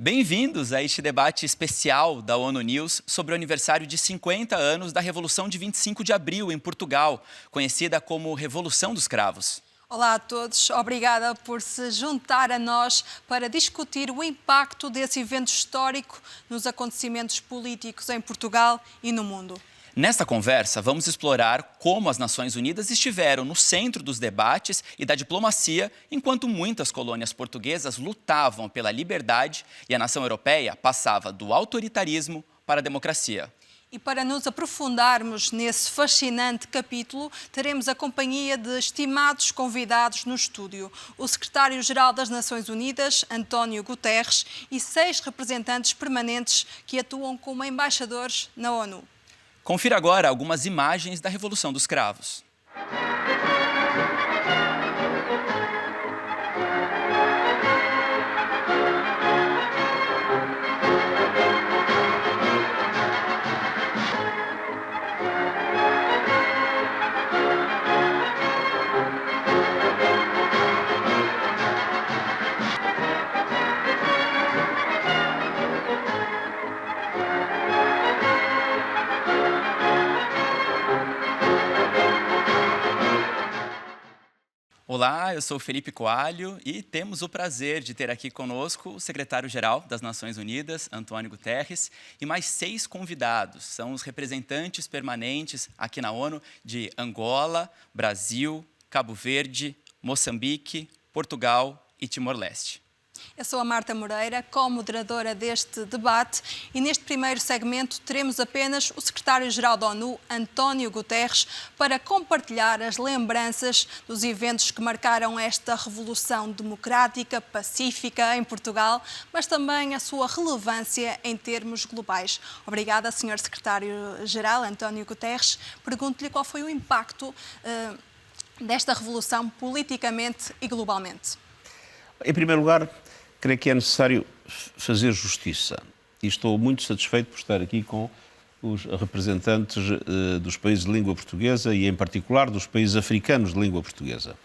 Bem-vindos a este debate especial da ONU News sobre o aniversário de 50 anos da Revolução de 25 de Abril, em Portugal, conhecida como Revolução dos Cravos. Olá a todos, obrigada por se juntar a nós para discutir o impacto desse evento histórico nos acontecimentos políticos em Portugal e no mundo. Nesta conversa, vamos explorar como as Nações Unidas estiveram no centro dos debates e da diplomacia, enquanto muitas colônias portuguesas lutavam pela liberdade e a nação europeia passava do autoritarismo para a democracia. E para nos aprofundarmos nesse fascinante capítulo, teremos a companhia de estimados convidados no estúdio: o secretário-geral das Nações Unidas, António Guterres, e 6 representantes permanentes que atuam como embaixadores na ONU. Confira agora algumas imagens da Revolução dos Cravos. Olá, eu sou Felipe Coalho e temos o prazer de ter aqui conosco o secretário-geral das Nações Unidas, António Guterres, e mais 6 convidados. São os representantes permanentes aqui na ONU de Angola, Brasil, Cabo Verde, Moçambique, Portugal e Timor-Leste. Eu sou a Marta Moreira, co-moderadora deste debate, e neste primeiro segmento teremos apenas o secretário-geral da ONU, António Guterres, para compartilhar as lembranças dos eventos que marcaram esta revolução democrática, pacífica em Portugal, mas também a sua relevância em termos globais. Obrigada, Sr. secretário-geral António Guterres. Pergunto-lhe qual foi o impacto desta revolução politicamente e globalmente. Em primeiro lugar, creio que é necessário fazer justiça. E estou muito satisfeito por estar aqui com os representantes dos países de língua portuguesa e, em particular, dos países africanos de língua portuguesa.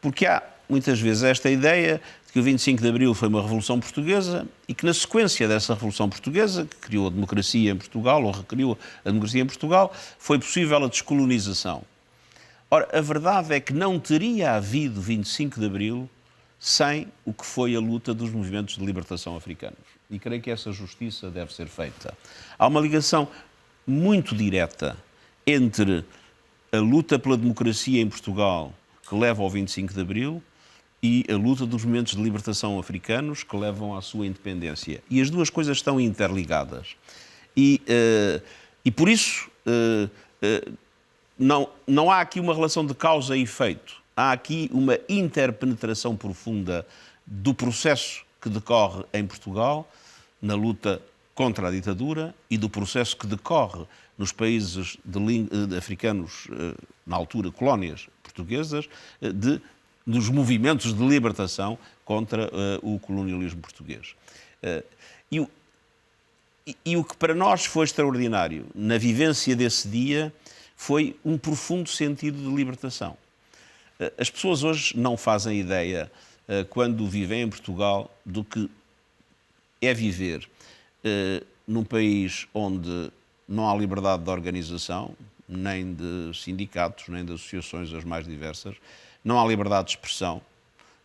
Porque há, muitas vezes, esta ideia de que o 25 de Abril foi uma revolução portuguesa e que, na sequência dessa revolução portuguesa, que criou a democracia em Portugal, ou recriou a democracia em Portugal, foi possível a descolonização. Ora, a verdade é que não teria havido 25 de Abril sem o que foi a luta dos movimentos de libertação africanos. E creio que essa justiça deve ser feita. Há uma ligação muito direta entre a luta pela democracia em Portugal, que leva ao 25 de Abril, e a luta dos movimentos de libertação africanos, que levam à sua independência. E as duas coisas estão interligadas. E por isso, não há aqui uma relação de causa e efeito. Há aqui uma interpenetração profunda do processo que decorre em Portugal, na luta contra a ditadura, e do processo que decorre nos países africanos, na altura colónias portuguesas, dos movimentos de libertação contra o colonialismo português. E o que para nós foi extraordinário na vivência desse dia foi um profundo sentido de libertação. As pessoas hoje não fazem ideia, quando vivem em Portugal, do que é viver num país onde não há liberdade de organização, nem de sindicatos, nem de associações as mais diversas, não há liberdade de expressão,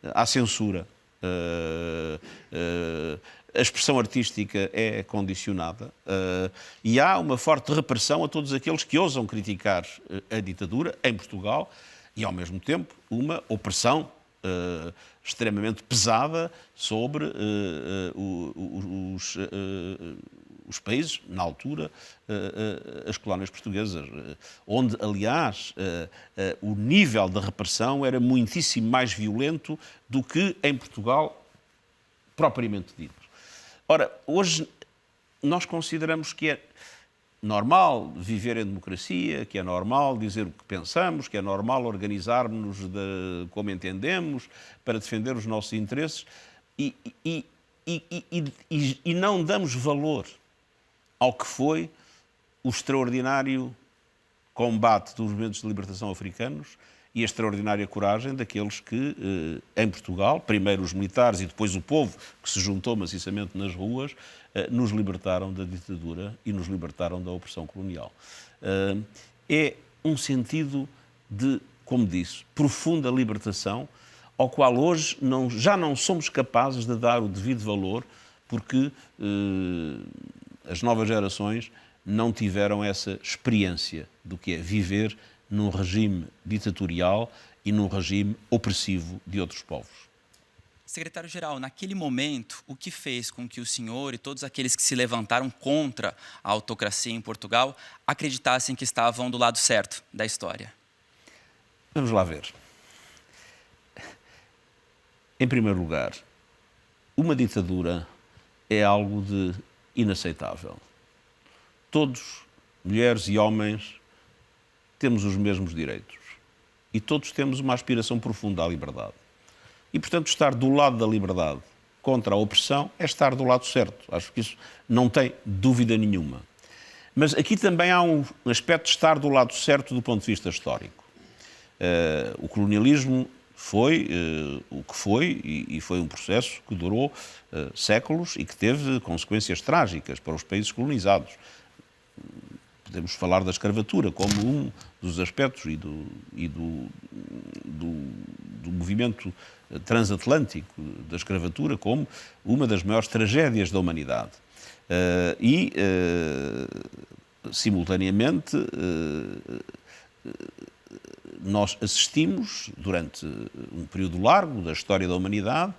há censura, a expressão artística é condicionada e há uma forte repressão a todos aqueles que ousam criticar a ditadura em Portugal, e, ao mesmo tempo, uma opressão extremamente pesada sobre os países, na altura, as colónias portuguesas, onde, aliás, o nível de repressão era muitíssimo mais violento do que em Portugal, propriamente dito. Ora, hoje nós consideramos que é normal viver em democracia, que é normal dizer o que pensamos, que é normal organizarmos-nos como entendemos para defender os nossos interesses e não damos valor ao que foi o extraordinário combate dos movimentos de libertação africanos e a extraordinária coragem daqueles que, em Portugal, primeiro os militares e depois o povo, que se juntou maciçamente nas ruas, nos libertaram da ditadura e nos libertaram da opressão colonial. É um sentido de, como disse, profunda libertação, ao qual hoje já não somos capazes de dar o devido valor, porque as novas gerações não tiveram essa experiência do que é viver num regime ditatorial e num regime opressivo de outros povos. Secretário-geral, naquele momento, o que fez com que o senhor e todos aqueles que se levantaram contra a autocracia em Portugal acreditassem que estavam do lado certo da história? Vamos lá ver. Em primeiro lugar, uma ditadura é algo de inaceitável. Todos, mulheres e homens, temos os mesmos direitos. E todos temos uma aspiração profunda à liberdade. E, portanto, estar do lado da liberdade contra a opressão é estar do lado certo. Acho que isso não tem dúvida nenhuma. Mas aqui também há um aspecto de estar do lado certo do ponto de vista histórico. O colonialismo foi o que foi, e foi um processo que durou séculos e que teve consequências trágicas para os países colonizados. Podemos falar da escravatura como um dos aspectos e do movimento transatlântico da escravatura como uma das maiores tragédias da humanidade. Simultaneamente, nós assistimos, durante um período largo da história da humanidade,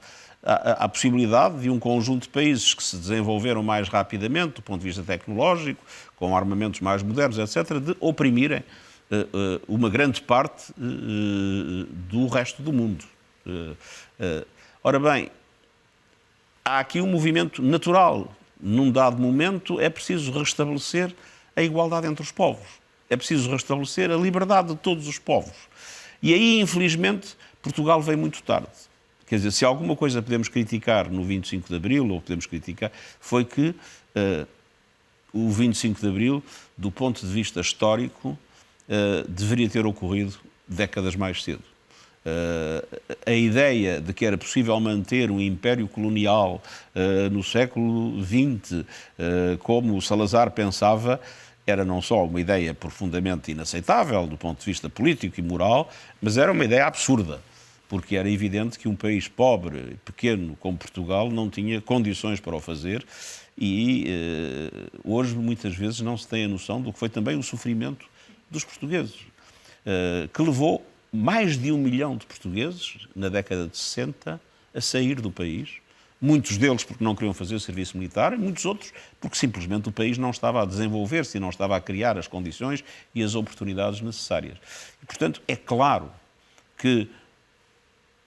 à possibilidade de um conjunto de países que se desenvolveram mais rapidamente, do ponto de vista tecnológico, com armamentos mais modernos, etc., de oprimirem uma grande parte do resto do mundo. Ora bem, há aqui um movimento natural. Num dado momento é preciso restabelecer a igualdade entre os povos. É preciso restabelecer a liberdade de todos os povos. E aí, infelizmente, Portugal veio muito tarde. Quer dizer, se alguma coisa podemos criticar no 25 de Abril, ou podemos criticar, foi que o 25 de Abril, do ponto de vista histórico, deveria ter ocorrido décadas mais cedo. A ideia de que era possível manter um império colonial no século XX, como o Salazar pensava, era não só uma ideia profundamente inaceitável do ponto de vista político e moral, mas era uma ideia absurda, porque era evidente que um país pobre, pequeno como Portugal, não tinha condições para o fazer e hoje muitas vezes não se tem a noção do que foi também o sofrimento dos portugueses, que levou mais de 1 milhão de portugueses, na década de 60, a sair do país. Muitos deles porque não queriam fazer o serviço militar, e muitos outros porque simplesmente o país não estava a desenvolver-se e não estava a criar as condições e as oportunidades necessárias. E, portanto, é claro que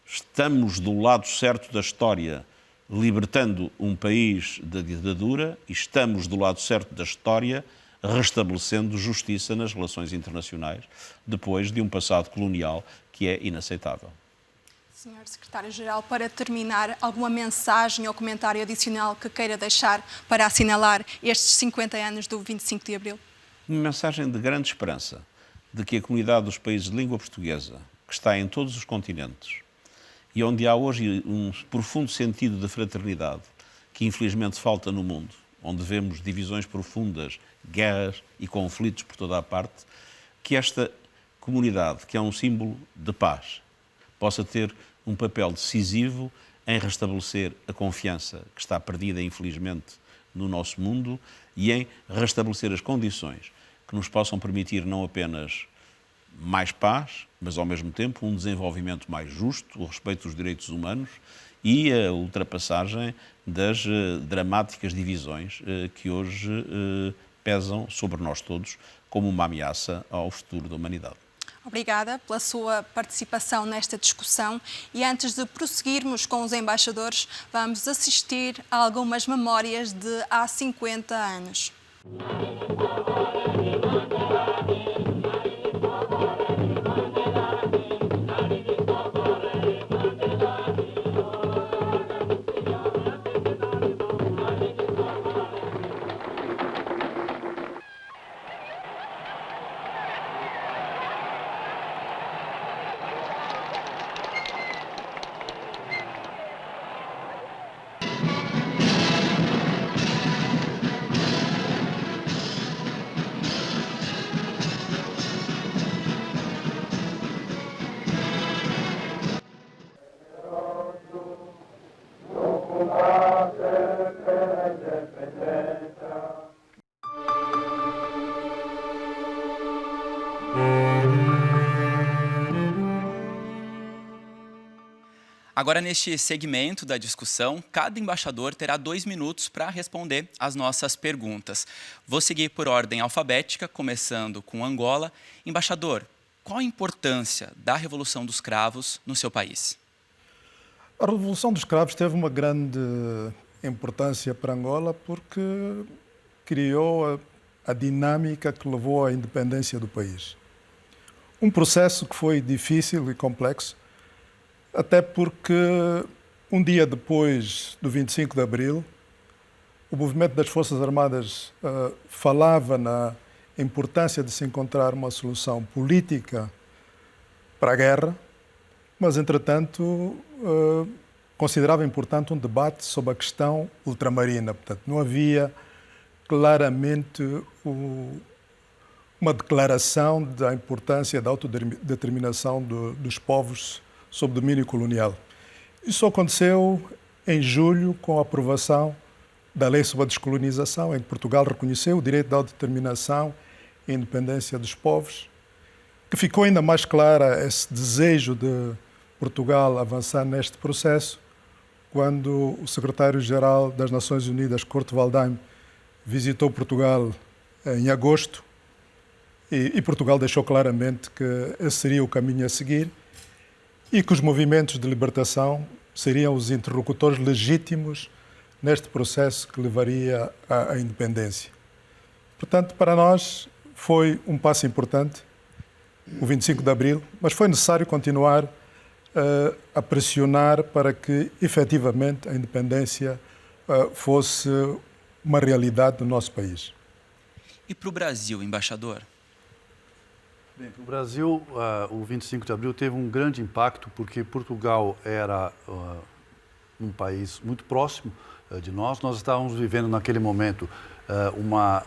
estamos do lado certo da história, libertando um país da ditadura, e estamos do lado certo da história, restabelecendo justiça nas relações internacionais, depois de um passado colonial que é inaceitável. Senhor Secretário-Geral, para terminar, alguma mensagem ou comentário adicional que queira deixar para assinalar estes 50 anos do 25 de Abril? Uma mensagem de grande esperança de que a comunidade dos países de língua portuguesa, que está em todos os continentes, e onde há hoje um profundo sentido de fraternidade, que infelizmente falta no mundo, onde vemos divisões profundas, guerras e conflitos por toda a parte, que esta comunidade, que é um símbolo de paz, possa ter um papel decisivo em restabelecer a confiança que está perdida, infelizmente, no nosso mundo e em restabelecer as condições que nos possam permitir não apenas mais paz, mas ao mesmo tempo um desenvolvimento mais justo, o respeito dos direitos humanos e a ultrapassagem das dramáticas divisões que hoje pesam sobre nós todos como uma ameaça ao futuro da humanidade. Obrigada pela sua participação nesta discussão e antes de prosseguirmos com os embaixadores, vamos assistir a algumas memórias de há 50 anos. Agora, neste segmento da discussão, cada embaixador terá 2 minutos para responder às nossas perguntas. Vou seguir por ordem alfabética, começando com Angola. Embaixador, qual a importância da Revolução dos Cravos no seu país? A Revolução dos Cravos teve uma grande importância para Angola porque criou a dinâmica que levou à independência do país. Um processo que foi difícil e complexo, até porque um dia depois do 25 de Abril, o movimento das Forças Armadas falava na importância de se encontrar uma solução política para a guerra, mas, entretanto, considerava importante um debate sobre a questão ultramarina. Portanto, não havia claramente uma declaração da importância da autodeterminação dos povos sob domínio colonial. Isso aconteceu em julho com a aprovação da Lei sobre a Descolonização, em que Portugal reconheceu o direito de autodeterminação e independência dos povos, que ficou ainda mais clara esse desejo de Portugal avançar neste processo quando o secretário-geral das Nações Unidas, Kurt Waldheim, visitou Portugal em agosto e Portugal deixou claramente que esse seria o caminho a seguir e que os movimentos de libertação seriam os interlocutores legítimos neste processo que levaria à independência. Portanto, para nós foi um passo importante, o 25 de Abril, mas foi necessário continuar a pressionar para que, efetivamente, a independência fosse uma realidade do nosso país. E para o Brasil, embaixador? Bem, para o Brasil, o 25 de abril teve um grande impacto, porque Portugal era um país muito próximo de nós. Nós estávamos vivendo, naquele momento, uma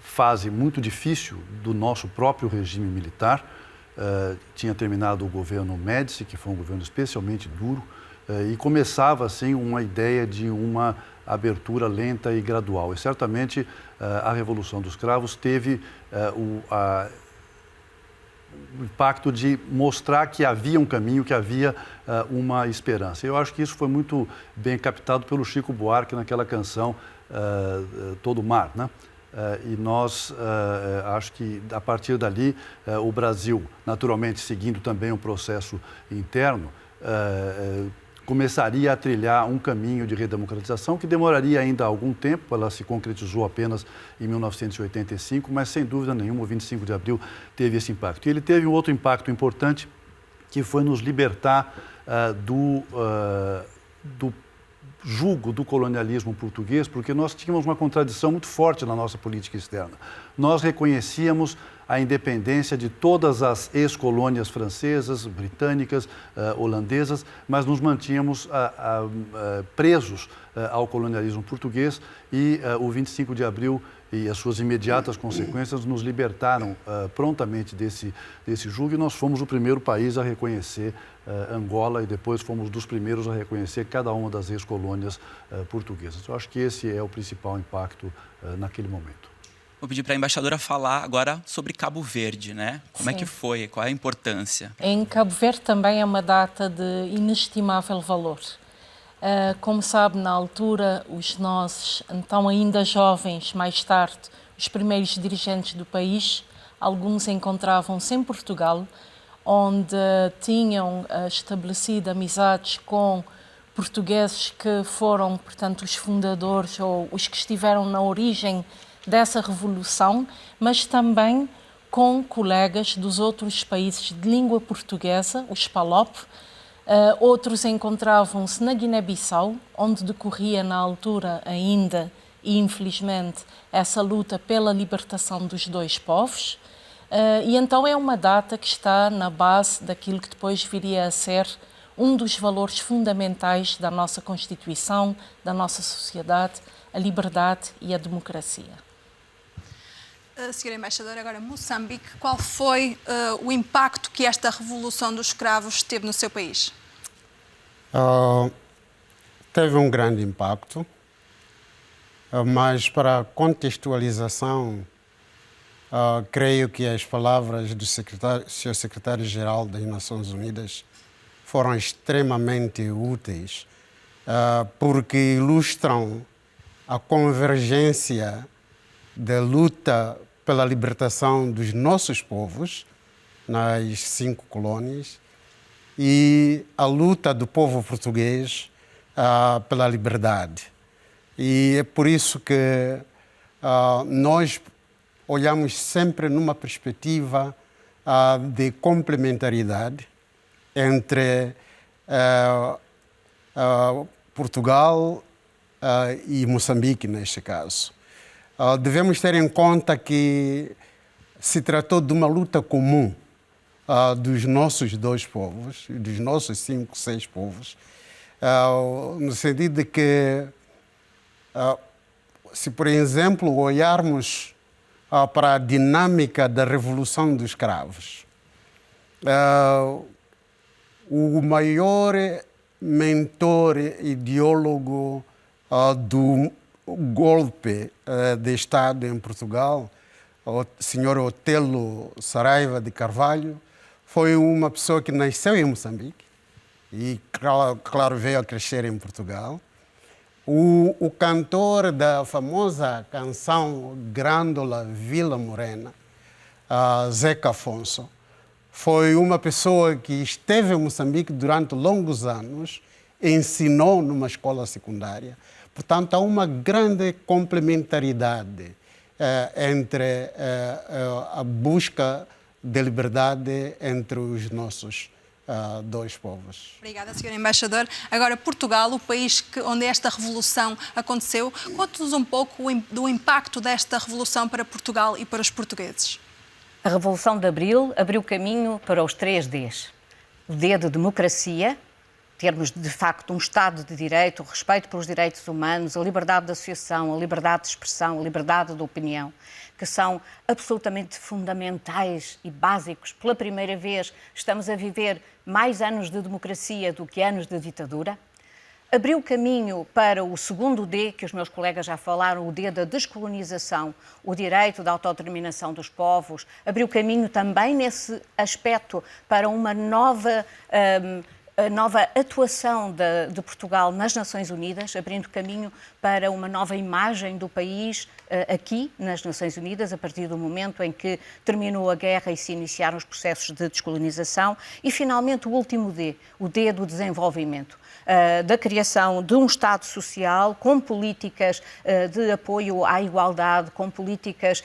fase muito difícil do nosso próprio regime militar. Tinha terminado o governo Médici, que foi um governo especialmente duro, e começava, assim, uma ideia de uma abertura lenta e gradual. E, certamente, a Revolução dos Cravos teve o impacto de mostrar que havia um caminho, que havia uma esperança. Eu acho que isso foi muito bem captado pelo Chico Buarque naquela canção Todo Mar, né? E nós, acho que a partir dali, o Brasil, naturalmente seguindo também um processo interno, começaria a trilhar um caminho de redemocratização que demoraria ainda algum tempo. Ela se concretizou apenas em 1985, mas sem dúvida nenhuma o 25 de abril teve esse impacto. E ele teve um outro impacto importante, que foi nos libertar do jugo do colonialismo português, porque nós tínhamos uma contradição muito forte na nossa política externa. Nós reconhecíamos a independência de todas as ex-colônias francesas, britânicas, holandesas, mas nos mantínhamos presos ao colonialismo português e o 25 de abril e as suas imediatas consequências nos libertaram prontamente desse jugo e nós fomos o primeiro país a reconhecer Angola e depois fomos dos primeiros a reconhecer cada uma das ex-colônias portuguesas. Eu acho que esse é o principal impacto naquele momento. Vou pedir para a embaixadora falar agora sobre Cabo Verde, né? Como é que foi? Qual é a importância? Em Cabo Verde também é uma data de inestimável valor. Como sabe, na altura, os nossos, então ainda jovens, mais tarde, os primeiros dirigentes do país, alguns encontravam-se em Portugal, onde tinham estabelecido amizades com portugueses que foram, portanto, os fundadores ou os que estiveram na origem dessa revolução, mas também com colegas dos outros países de língua portuguesa, os PALOP. Outros encontravam-se na Guiné-Bissau, onde decorria na altura ainda, e infelizmente, essa luta pela libertação dos dois povos. E então é uma data que está na base daquilo que depois viria a ser um dos valores fundamentais da nossa Constituição, da nossa sociedade, a liberdade e a democracia. Senhora Embaixadora, agora Moçambique, qual foi o impacto que esta Revolução dos Cravos teve no seu país? Teve um grande impacto, mas para contextualização, creio que as palavras do Sr. Secretário-Geral das Nações Unidas foram extremamente úteis, porque ilustram a convergência da luta pela libertação dos nossos povos nas 5 colônias e a luta do povo português pela liberdade. E é por isso que nós olhamos sempre numa perspectiva de complementaridade entre Portugal e Moçambique, neste caso. Devemos ter em conta que se tratou de uma luta comum dos nossos 2 povos, dos nossos 5, 6 povos, no sentido de que, se por exemplo olharmos para a dinâmica da Revolução dos Cravos, o maior mentor, ideólogo do golpe de Estado em Portugal, o senhor Otelo Saraiva de Carvalho, foi uma pessoa que nasceu em Moçambique e, claro, veio a crescer em Portugal. O cantor da famosa canção Grândola Vila Morena, Zeca Afonso, foi uma pessoa que esteve em Moçambique durante longos anos, ensinou numa escola secundária. Portanto, há uma grande complementaridade entre a busca de liberdade entre os nossos 2 povos. Obrigada, Sr. Embaixador. Agora, Portugal, o país onde esta revolução aconteceu, conte-nos um pouco do impacto desta revolução para Portugal e para os portugueses. A Revolução de Abril abriu caminho para os 3 Ds. O D de democracia, termos de facto um Estado de Direito, o respeito pelos direitos humanos, a liberdade de associação, a liberdade de expressão, a liberdade de opinião, que são absolutamente fundamentais e básicos. Pela primeira vez estamos a viver mais anos de democracia do que anos de ditadura. Abriu caminho para o segundo D, que os meus colegas já falaram, o D da descolonização, o direito da autodeterminação dos povos. Abriu caminho também nesse aspecto para uma nova atuação de Portugal nas Nações Unidas, abrindo caminho para uma nova imagem do país aqui nas Nações Unidas, a partir do momento em que terminou a guerra e se iniciaram os processos de descolonização. E, finalmente, o último D, o D do desenvolvimento, da criação de um Estado social com políticas de apoio à igualdade, com políticas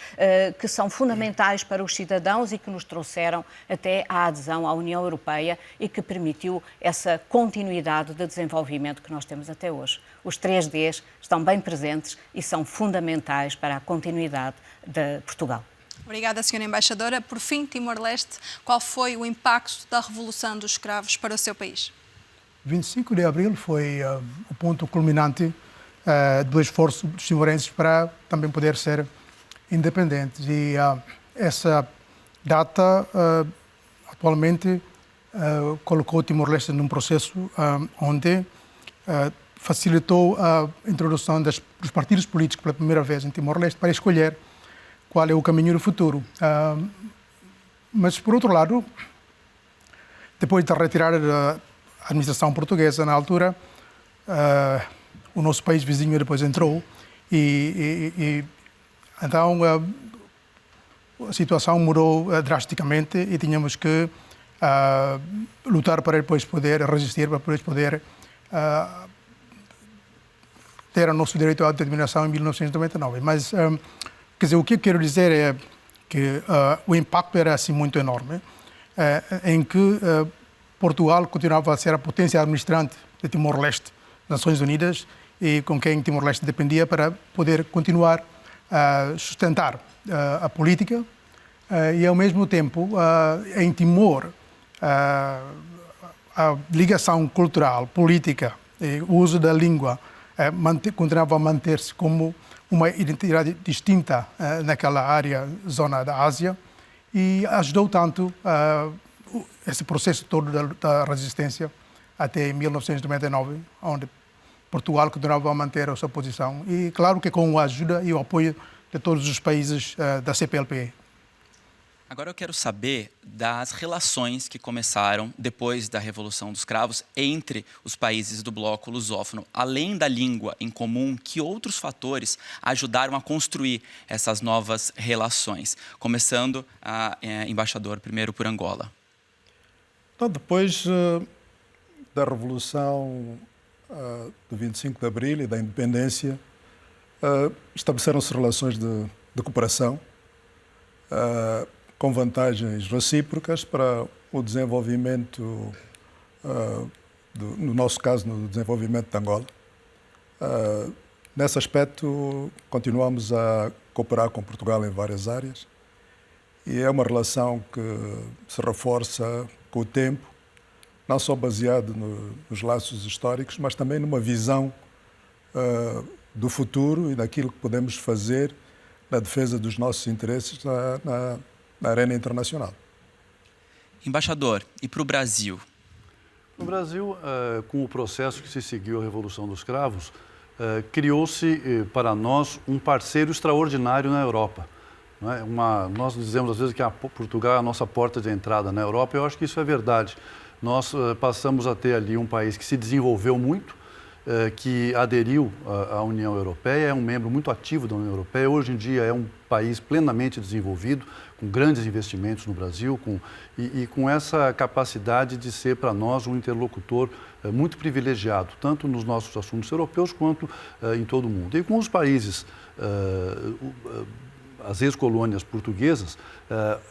que são fundamentais para os cidadãos e que nos trouxeram até à adesão à União Europeia e que permitiu essa continuidade de desenvolvimento que nós temos até hoje. Os 3 Ds estão bem presentes e são fundamentais para a continuidade de Portugal. Obrigada, Sra. Embaixadora. Por fim, Timor-Leste, qual foi o impacto da Revolução dos Escravos para o seu país? 25 de abril foi o ponto culminante do esforço dos timorenses para também poder ser independentes. E essa data, atualmente, colocou Timor-Leste num processo onde facilitou a introdução dos partidos políticos pela primeira vez em Timor-Leste para escolher qual é o caminho do futuro. Mas, por outro lado, depois da retirada da administração portuguesa na altura, o nosso país vizinho depois entrou e então a situação mudou drasticamente e tínhamos que lutar para depois poder resistir, para depois poder ter o nosso direito à autodeterminação em 1999. Mas, quer dizer, o que eu quero dizer é que o impacto era assim muito enorme, em que Portugal continuava a ser a potência administrante de Timor-Leste, Nações Unidas, e com quem Timor-Leste dependia para poder continuar a sustentar a política e, ao mesmo tempo, em Timor, a ligação cultural, política, o uso da língua continuava a manter-se como uma identidade distinta naquela área, zona da Ásia, e ajudou tanto esse processo todo da resistência até 1999, onde Portugal continuava a manter a sua posição. E claro que com a ajuda e o apoio de todos os países da CPLP. Agora eu quero saber das relações que começaram depois da Revolução dos Cravos entre os países do bloco lusófono. Além da língua em comum, que outros fatores ajudaram a construir essas novas relações? Começando, embaixador, primeiro por Angola. Então, depois da Revolução do 25 de Abril e da Independência, estabeleceram-se relações de cooperação com vantagens recíprocas para o desenvolvimento, no nosso caso, no desenvolvimento de Angola. Nesse aspecto, continuamos a cooperar com Portugal em várias áreas e é uma relação que se reforça com o tempo, não só baseado nos laços históricos, mas também numa visão do futuro e daquilo que podemos fazer na defesa dos nossos interesses na arena internacional. Embaixador, e para o Brasil? No Brasil, com o processo que se seguiu à Revolução dos Cravos, criou-se para nós um parceiro extraordinário na Europa. Não é? Nós dizemos às vezes que Portugal é a nossa porta de entrada na Europa, e eu acho que isso é verdade. Nós passamos a ter ali um país que se desenvolveu muito, que aderiu à União Europeia, é um membro muito ativo da União Europeia, hoje em dia é um país plenamente desenvolvido, com grandes investimentos no Brasil e com essa capacidade de ser para nós um interlocutor muito privilegiado, tanto nos nossos assuntos europeus quanto em todo o mundo. E com os países, as ex-colônias portuguesas,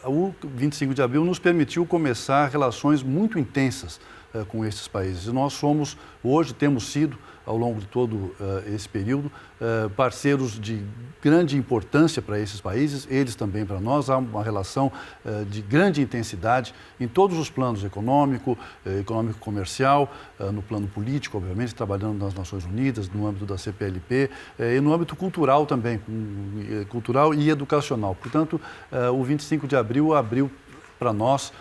o 25 de abril nos permitiu começar relações muito intensas com esses países. E nós hoje temos sido, ao longo de todo esse período, parceiros de grande importância para esses países, eles também para nós. Há uma relação de grande intensidade em todos os planos econômico-comercial, no plano político, obviamente, trabalhando nas Nações Unidas, no âmbito da CPLP, e no âmbito cultural também, cultural e educacional. Portanto, o 25 de abril abriu para nós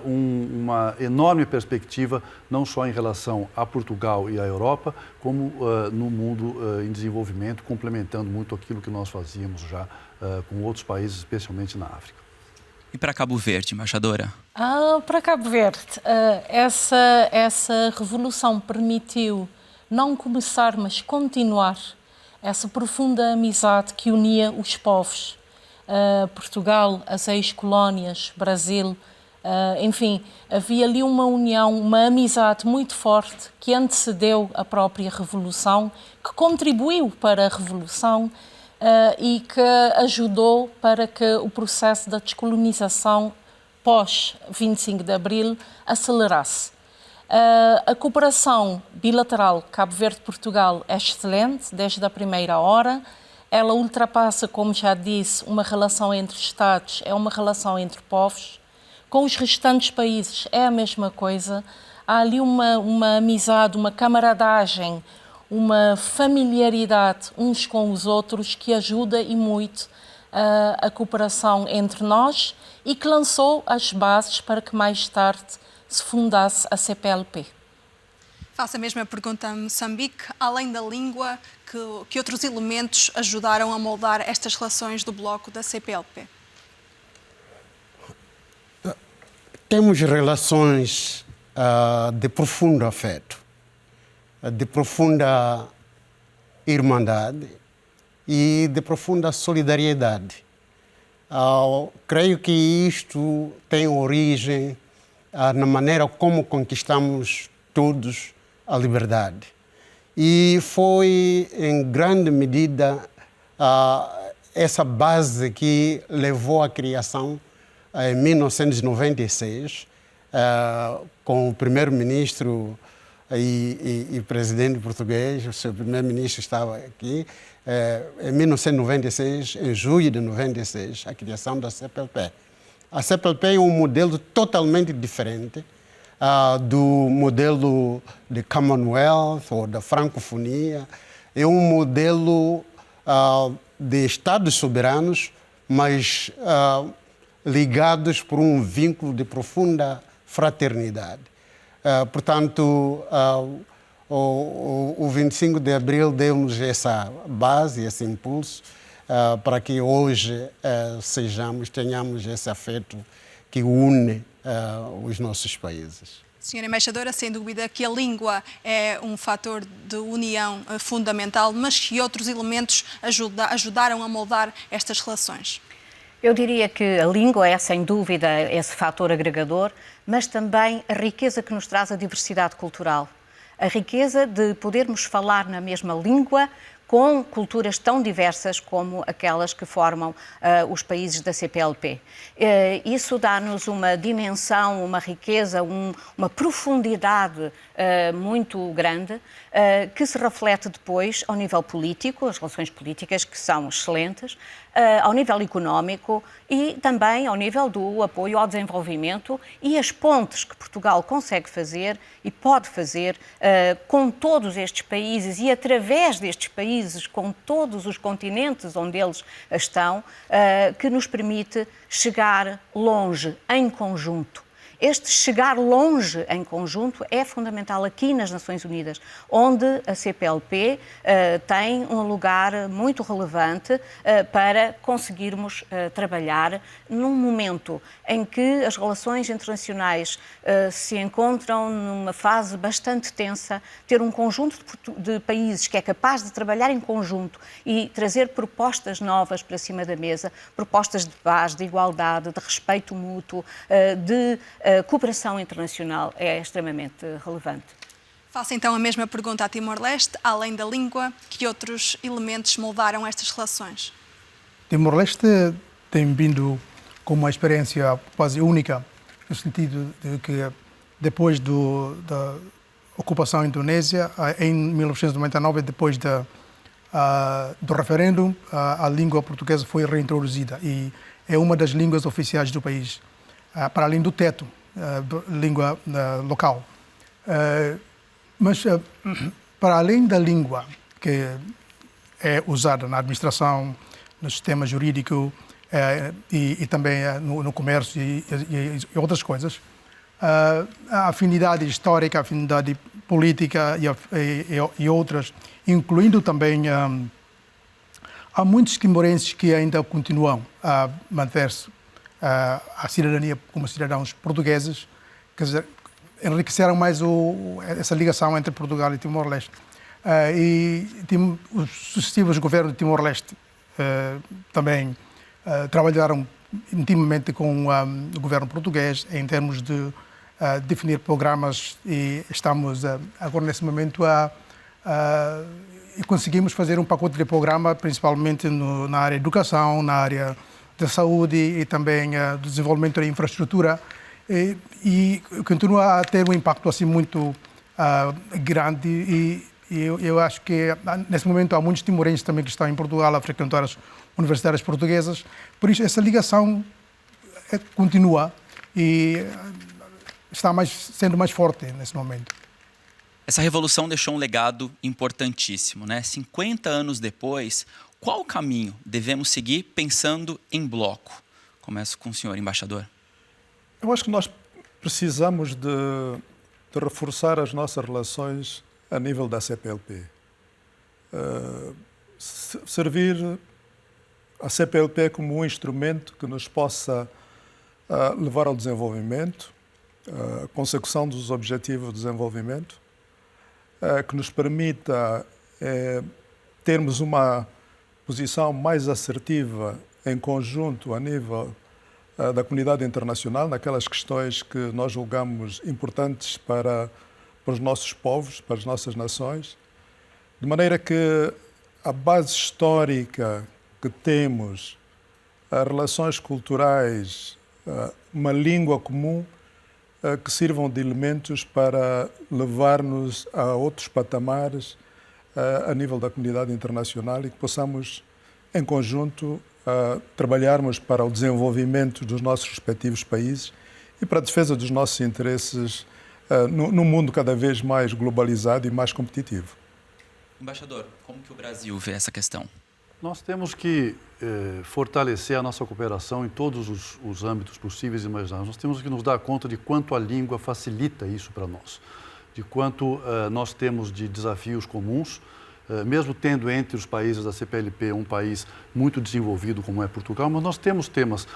uma enorme perspectiva, não só em relação a Portugal e à Europa, como no mundo em desenvolvimento, complementando muito aquilo que nós fazíamos já com outros países, especialmente na África. E para Cabo Verde, embaixadora? Para Cabo Verde, essa revolução permitiu não começar, mas continuar essa profunda amizade que unia os povos. Portugal, as ex-colónias, Brasil, enfim, havia ali uma união, uma amizade muito forte que antecedeu a própria Revolução, que contribuiu para a Revolução e que ajudou para que o processo da descolonização pós-25 de Abril acelerasse. A cooperação bilateral Cabo Verde-Portugal é excelente desde a primeira hora. Ela ultrapassa, como já disse, uma relação entre Estados, é uma relação entre povos. Com os restantes países é a mesma coisa. Há ali uma amizade, uma camaradagem, uma familiaridade uns com os outros que ajuda e muito a cooperação entre nós e que lançou as bases para que mais tarde se fundasse a CPLP. Faço a mesma pergunta a Moçambique. Além da língua, que outros elementos ajudaram a moldar estas relações do bloco da CPLP? Temos relações de profundo afeto, de profunda irmandade e de profunda solidariedade. Creio que isto tem origem na maneira como conquistamos todos a liberdade. E foi, em grande medida, essa base que levou à criação, em 1996, com o primeiro-ministro e presidente português, o seu primeiro-ministro estava aqui, em 1996, em julho de 96, a criação da CPLP. A CPLP é um modelo totalmente diferente do modelo de Commonwealth ou da francofonia. É um modelo de Estados soberanos, mas ligados por um vínculo de profunda fraternidade. Portanto, o 25 de Abril deu-nos essa base, esse impulso, para que hoje tenhamos esse afeto que une os nossos países. Senhora Embaixadora, sem dúvida que a língua é um fator de união fundamental, mas que outros elementos ajudaram a moldar estas relações? Eu diria que a língua é, sem dúvida, esse fator agregador, mas também a riqueza que nos traz a diversidade cultural. A riqueza de podermos falar na mesma língua com culturas tão diversas como aquelas que formam os países da CPLP. Isso dá-nos uma dimensão, uma riqueza, uma profundidade muito grande, que se reflete depois ao nível político, as relações políticas que são excelentes, ao nível económico e também ao nível do apoio ao desenvolvimento e as pontes que Portugal consegue fazer e pode fazer com todos estes países e através destes países, com todos os continentes onde eles estão, que nos permite chegar longe em conjunto. Este chegar longe em conjunto é fundamental aqui nas Nações Unidas, onde a CPLP tem um lugar muito relevante para conseguirmos trabalhar num momento em que as relações internacionais se encontram numa fase bastante tensa. Ter um conjunto de países que é capaz de trabalhar em conjunto e trazer propostas novas para cima da mesa, propostas de paz, de igualdade, de respeito mútuo, de cooperação internacional é extremamente relevante. Faço então a mesma pergunta a Timor-Leste. Além da língua, que outros elementos moldaram estas relações? Timor-Leste tem vindo com uma experiência quase única, no sentido de que depois da ocupação indonésia, em 1999, depois do referendo, a língua portuguesa foi reintroduzida e é uma das línguas oficiais do país, para além do teto. Língua local. Mas, para além da língua que é usada na administração, no sistema jurídico e também no comércio e outras coisas, a afinidade histórica, a afinidade política e outras, incluindo também há muitos timorenses que ainda continuam a manter-se a cidadania como cidadãos portugueses, quer dizer, enriqueceram mais essa ligação entre Portugal e Timor-Leste. E os sucessivos governos de Timor-Leste também trabalharam intimamente com o governo português em termos de definir programas e estamos agora nesse momento e conseguimos fazer um pacote de programa principalmente na área de educação, na área da saúde e também do desenvolvimento da infraestrutura e continua a ter um impacto assim muito grande e eu acho que nesse momento há muitos timorenses também que estão em Portugal a frequentar as universidades portuguesas, por isso essa ligação continua e está sendo mais forte nesse momento. Essa revolução deixou um legado importantíssimo, né? 50 anos depois, qual caminho devemos seguir pensando em bloco? Começo com o senhor, embaixador. Eu acho que nós precisamos de reforçar as nossas relações a nível da CPLP. Servir a CPLP como um instrumento que nos possa levar ao desenvolvimento, a consecução dos objetivos de desenvolvimento, que nos permita termos uma posição mais assertiva em conjunto a nível da comunidade internacional, naquelas questões que nós julgamos importantes para os nossos povos, para as nossas nações, de maneira que a base histórica que temos, as relações culturais, uma língua comum, que sirvam de elementos para levar-nos a outros patamares a nível da comunidade internacional e que possamos, em conjunto, trabalharmos para o desenvolvimento dos nossos respectivos países e para a defesa dos nossos interesses num mundo cada vez mais globalizado e mais competitivo. Embaixador, como que o Brasil vê essa questão? Nós temos que fortalecer a nossa cooperação em todos os âmbitos possíveis e imagináveis. Nós temos que nos dar conta de quanto a língua facilita isso para nós, de quanto nós temos de desafios comuns mesmo tendo entre os países da CPLP um país muito desenvolvido como é Portugal, mas nós temos temas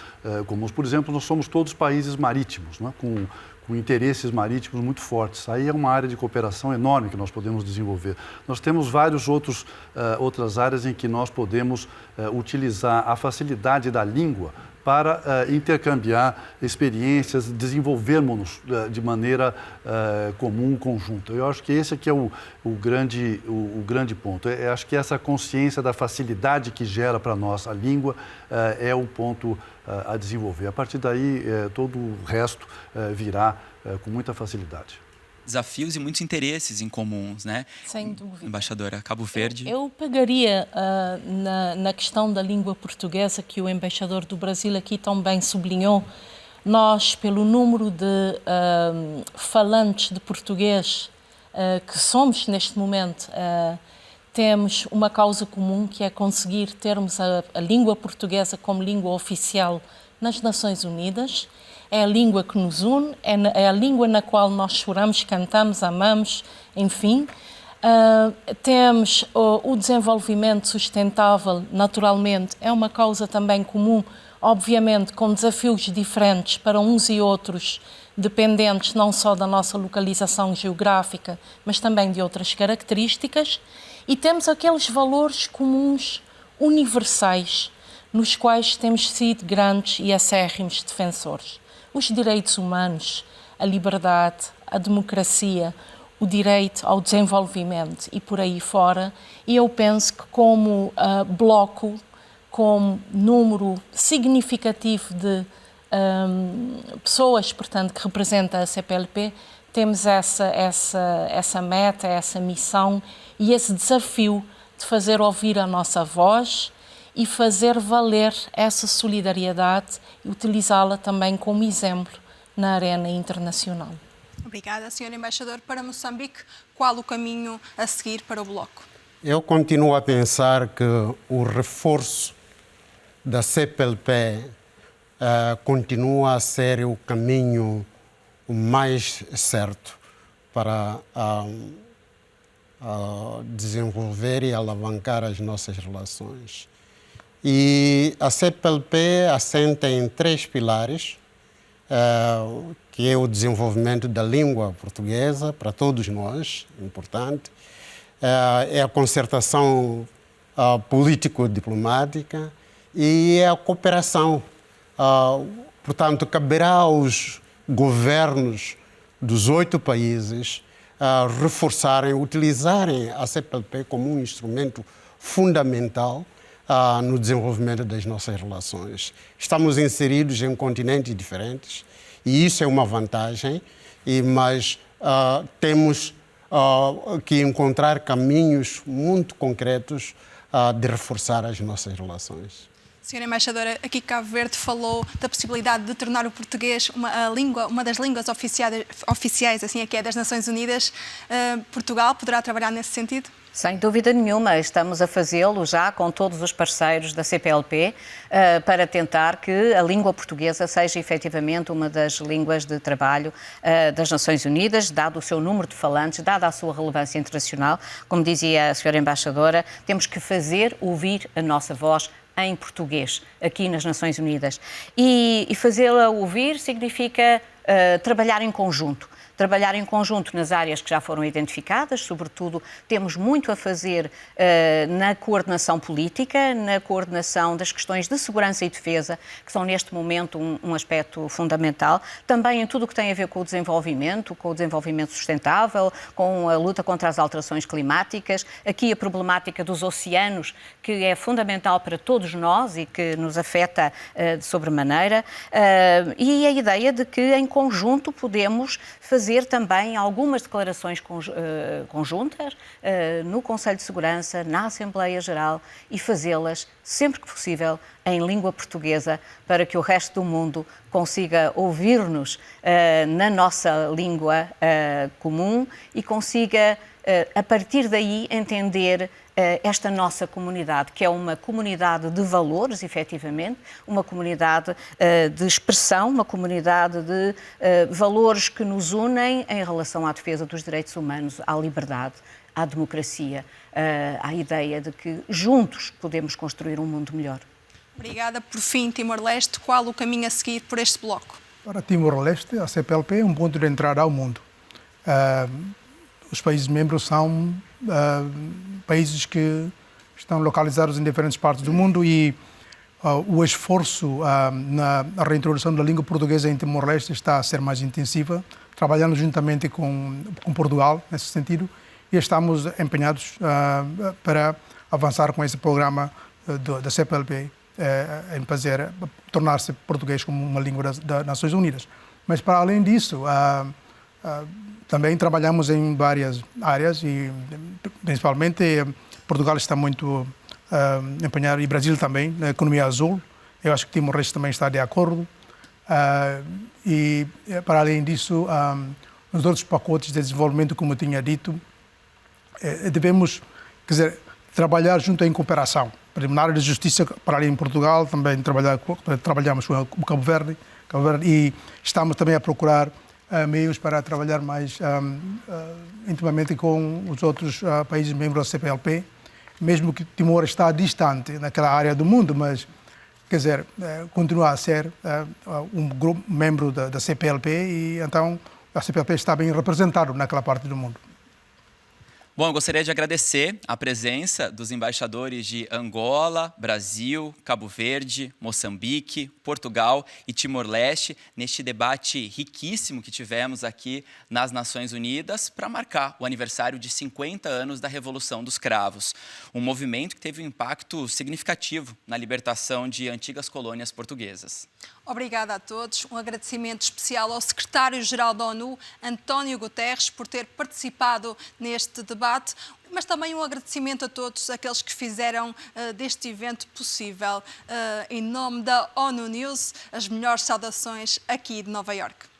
comuns. Por exemplo, nós somos todos países marítimos, né, com interesses marítimos muito fortes. Aí é uma área de cooperação enorme que nós podemos desenvolver. Nós temos várias outras áreas em que nós podemos utilizar a facilidade da língua para intercambiar experiências, desenvolvermos-nos de maneira comum, conjunta. Eu acho que esse aqui é o grande ponto. Eu acho que essa consciência da facilidade que gera para nós a língua é o ponto a desenvolver. A partir daí, todo o resto virá com muita facilidade. Desafios e muitos interesses em comuns, né? Sem dúvida. Embaixadora, Cabo Verde. Eu pegaria na questão da língua portuguesa, que o embaixador do Brasil aqui também sublinhou. Nós, pelo número de falantes de português que somos neste momento, temos uma causa comum, que é conseguir termos a língua portuguesa como língua oficial nas Nações Unidas. É a língua que nos une, é a língua na qual nós choramos, cantamos, amamos, enfim. Temos o desenvolvimento sustentável, naturalmente, é uma causa também comum, obviamente com desafios diferentes para uns e outros, dependentes não só da nossa localização geográfica, mas também de outras características. E temos aqueles valores comuns, universais, nos quais temos sido grandes e acérrimos defensores. Os direitos humanos, a liberdade, a democracia, o direito ao desenvolvimento e por aí fora. E eu penso que como bloco, como número significativo de pessoas, portanto, que representa a CPLP, temos essa meta, essa missão e esse desafio de fazer ouvir a nossa voz e fazer valer essa solidariedade e utilizá-la também como exemplo na arena internacional. Obrigada, Sr. Embaixador. Para Moçambique, qual o caminho a seguir para o Bloco? Eu continuo a pensar que o reforço da CPLP continua a ser o caminho mais certo para desenvolver e alavancar as nossas relações. E a CPLP assenta em 3 pilares, que é o desenvolvimento da língua portuguesa para todos nós, importante, é a concertação político-diplomática e a cooperação. Portanto, caberá aos governos dos 8 países reforçarem, utilizarem a CPLP como um instrumento fundamental no desenvolvimento das nossas relações. Estamos inseridos em continentes diferentes e isso é uma vantagem, mas temos que encontrar caminhos muito concretos de reforçar as nossas relações. Senhora Embaixadora, aqui Cabo Verde falou da possibilidade de tornar o português uma das línguas oficiais, assim é que é, das Nações Unidas. Portugal poderá trabalhar nesse sentido? Sem dúvida nenhuma, estamos a fazê-lo já com todos os parceiros da CPLP para tentar que a língua portuguesa seja efetivamente uma das línguas de trabalho das Nações Unidas, dado o seu número de falantes, dada a sua relevância internacional. Como dizia a Sra. Embaixadora, temos que fazer ouvir a nossa voz em português, aqui nas Nações Unidas. E fazê-la ouvir significa trabalhar em conjunto. Trabalhar em conjunto nas áreas que já foram identificadas, sobretudo temos muito a fazer na coordenação política, na coordenação das questões de segurança e defesa, que são neste momento um aspecto fundamental, também em tudo o que tem a ver com o desenvolvimento sustentável, com a luta contra as alterações climáticas, aqui a problemática dos oceanos, que é fundamental para todos nós e que nos afeta de sobremaneira, e a ideia de que em conjunto podemos fazer também algumas declarações conjuntas no Conselho de Segurança, na Assembleia Geral e fazê-las sempre que possível em língua portuguesa para que o resto do mundo consiga ouvir-nos na nossa língua comum e consiga, a partir daí, entender esta nossa comunidade, que é uma comunidade de valores, efetivamente, uma comunidade de expressão, uma comunidade de valores que nos unem em relação à defesa dos direitos humanos, à liberdade, à democracia, à ideia de que juntos podemos construir um mundo melhor. Obrigada. Por fim, Timor-Leste, qual o caminho a seguir por este bloco? Para Timor-Leste, a CPLP é um ponto de entrada ao mundo. Os países membros são países que estão localizados em diferentes partes do mundo e o esforço na reintrodução da língua portuguesa em Timor-Leste está a ser mais intensiva, trabalhando juntamente com Portugal, nesse sentido, e estamos empenhados para avançar com esse programa da CPLP, em fazer, tornar-se português como uma língua das Nações Unidas. Mas, para além disso, também trabalhamos em várias áreas e, principalmente, Portugal está muito empenhado, e Brasil também, na economia azul. Eu acho que Timor-Leste também está de acordo. E, para além disso, nos outros pacotes de desenvolvimento, como eu tinha dito, devemos, trabalhar junto em cooperação. Na área de justiça, para além de Portugal, também trabalhamos com o Cabo Verde e estamos também a procurar meios para trabalhar mais intimamente com os outros países membros da CPLP, mesmo que Timor está distante naquela área do mundo, mas continua a ser um grupo membro da CPLP e então a CPLP está bem representado naquela parte do mundo. Bom, eu gostaria de agradecer a presença dos embaixadores de Angola, Brasil, Cabo Verde, Moçambique, Portugal e Timor-Leste neste debate riquíssimo que tivemos aqui nas Nações Unidas para marcar o aniversário de 50 anos da Revolução dos Cravos, um movimento que teve um impacto significativo na libertação de antigas colônias portuguesas. Obrigada a todos. Um agradecimento especial ao secretário-geral da ONU, António Guterres, por ter participado neste debate, mas também um agradecimento a todos aqueles que fizeram deste evento possível. Em nome da ONU News, as melhores saudações aqui de Nova Iorque.